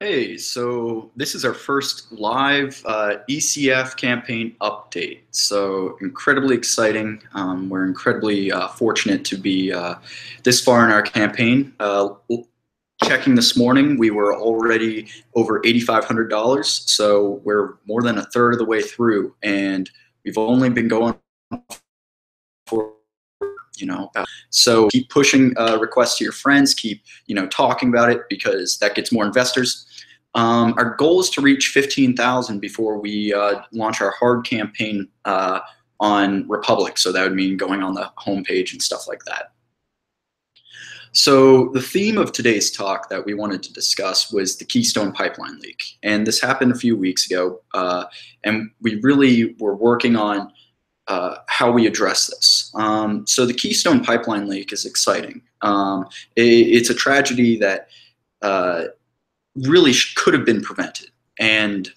Hey, so this is our first live ECF campaign update. So incredibly exciting. We're incredibly fortunate to be this far in our campaign. Checking this morning, we were already over $8,500. So we're more than a third of the way through, and we've only been going for so keep pushing requests to your friends, keep talking about it, because that gets more investors. Our goal is to reach 15,000 before we launch our hard campaign on Republic. So that would mean going on the homepage and stuff like that. So the theme of today's talk that we wanted to discuss was the Keystone Pipeline leak. And this happened a few weeks ago. And we really were working on how we address this. So the Keystone Pipeline leak is exciting. It's a tragedy that really could have been prevented. And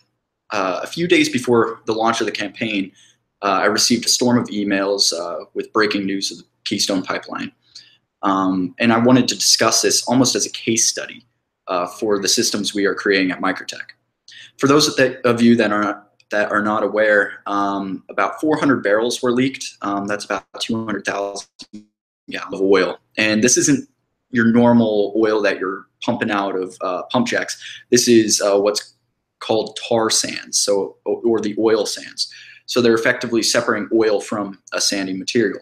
a few days before the launch of the campaign, I received a storm of emails with breaking news of the Keystone Pipeline. And I wanted to discuss this almost as a case study for the systems we are creating at Microtech. For those of you that are not aware, about 400 barrels were leaked. That's about 200,000 gallons of oil. And this isn't your normal oil that you're pumping out of pump jacks. This is what's called tar sands, or the oil sands. So they're effectively separating oil from a sandy material.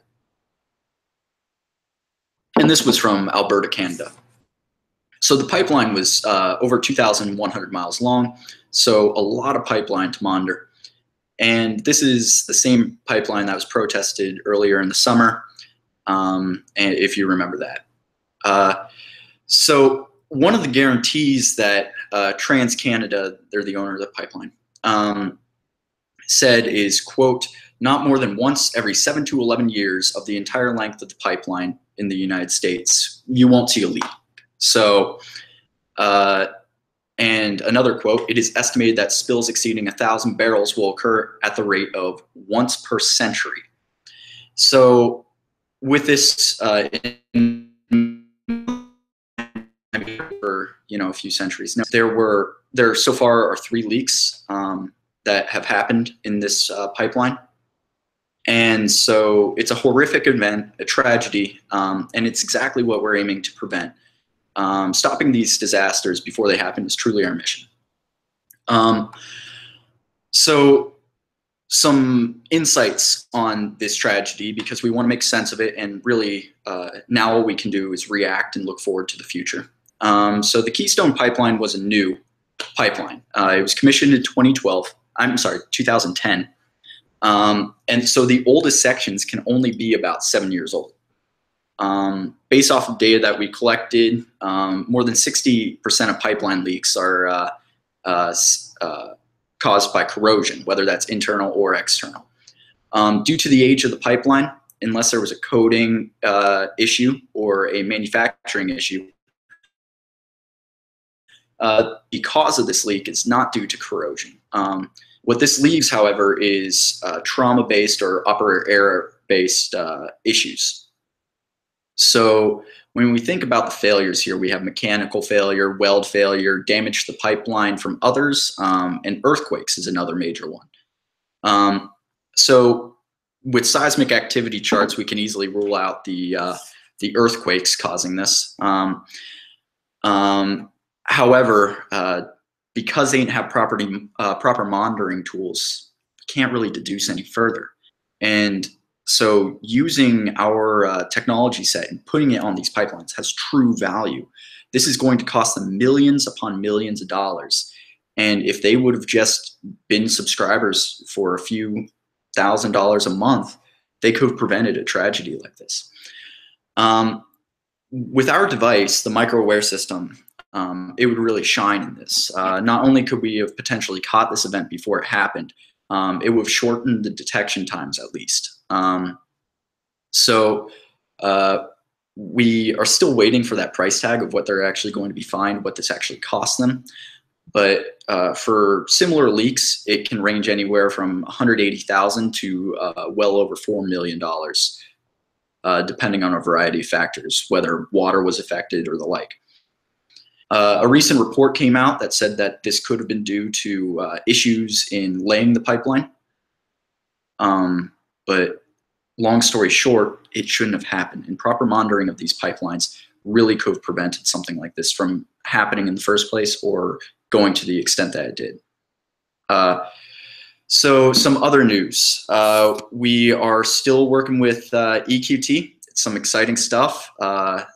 And this was from Alberta, Canada. So the pipeline was over 2,100 miles long, so a lot of pipeline to monitor. And this is the same pipeline that was protested earlier in the summer, and if you remember that. So one of the guarantees that TransCanada, they're the owner of the pipeline, said is, quote, not more than once every 7 to 11 years of the entire length of the pipeline in the United States, you won't see a leak. So, and another quote, it is estimated that spills exceeding 1,000 barrels will occur at the rate of once per century. So with this, for a few centuries now, there so far are 3 leaks that have happened in this pipeline. And so it's a horrific event, a tragedy, and it's exactly what we're aiming to prevent. Stopping these disasters before they happen is truly our mission. So some insights on this tragedy, because we want to make sense of it, and really now all we can do is react and look forward to the future. So the Keystone Pipeline was a new pipeline. It was commissioned in 2010. And so the oldest sections can only be about 7 years old. Based off of data that we collected, more than 60% of pipeline leaks are caused by corrosion, whether that's internal or external. Due to the age of the pipeline, unless there was a coating issue or a manufacturing issue, the cause of this leak is not due to corrosion. What this leaves, however, is trauma-based or upper air-based issues. So when we think about the failures here, we have mechanical failure, weld failure, damage to the pipeline from others, and earthquakes is another major one. So with seismic activity charts, we can easily rule out the earthquakes causing this. However, because they didn't have proper monitoring tools, can't really deduce any further. And so using our technology set and putting it on these pipelines has true value. This is going to cost them millions upon millions of dollars. And if they would have just been subscribers for a few $1,000s a month, they could have prevented a tragedy like this. With our device, the micro-aware system, it would really shine in this. Not only could we have potentially caught this event before it happened, it would have shortened the detection times at least. So we are still waiting for that price tag of what they're actually going to be fined, what this actually costs them. But for similar leaks, it can range anywhere from $180,000 to well over $4 million, depending on a variety of factors, whether water was affected or the like. A recent report came out that said that this could have been due to issues in laying the pipeline. But long story short, it shouldn't have happened. And proper monitoring of these pipelines really could have prevented something like this from happening in the first place or going to the extent that it did. So some other news. We are still working with EQT. It's some exciting stuff.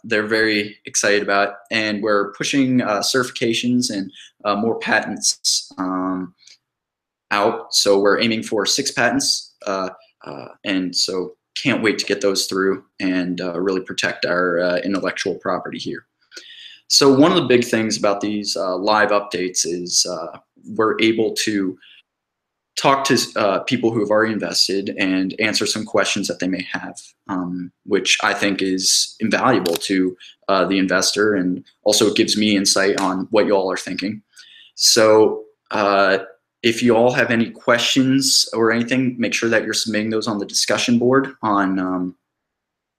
They're very excited about it. And we're pushing certifications and more patents out. So we're aiming for 6 patents. And so can't wait to get those through and really protect our intellectual property here. So one of the big things about these live updates is we're able to talk to people who have already invested and answer some questions that they may have, which I think is invaluable to the investor, and also gives me insight on what you all are thinking. So if you all have any questions or anything, make sure that you're submitting those on the discussion board on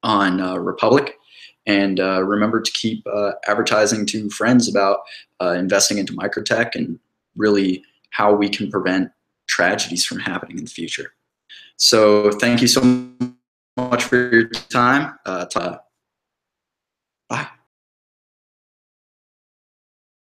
Republic. And remember to keep advertising to friends about investing into microtech and really how we can prevent tragedies from happening in the future. So thank you so much for your time.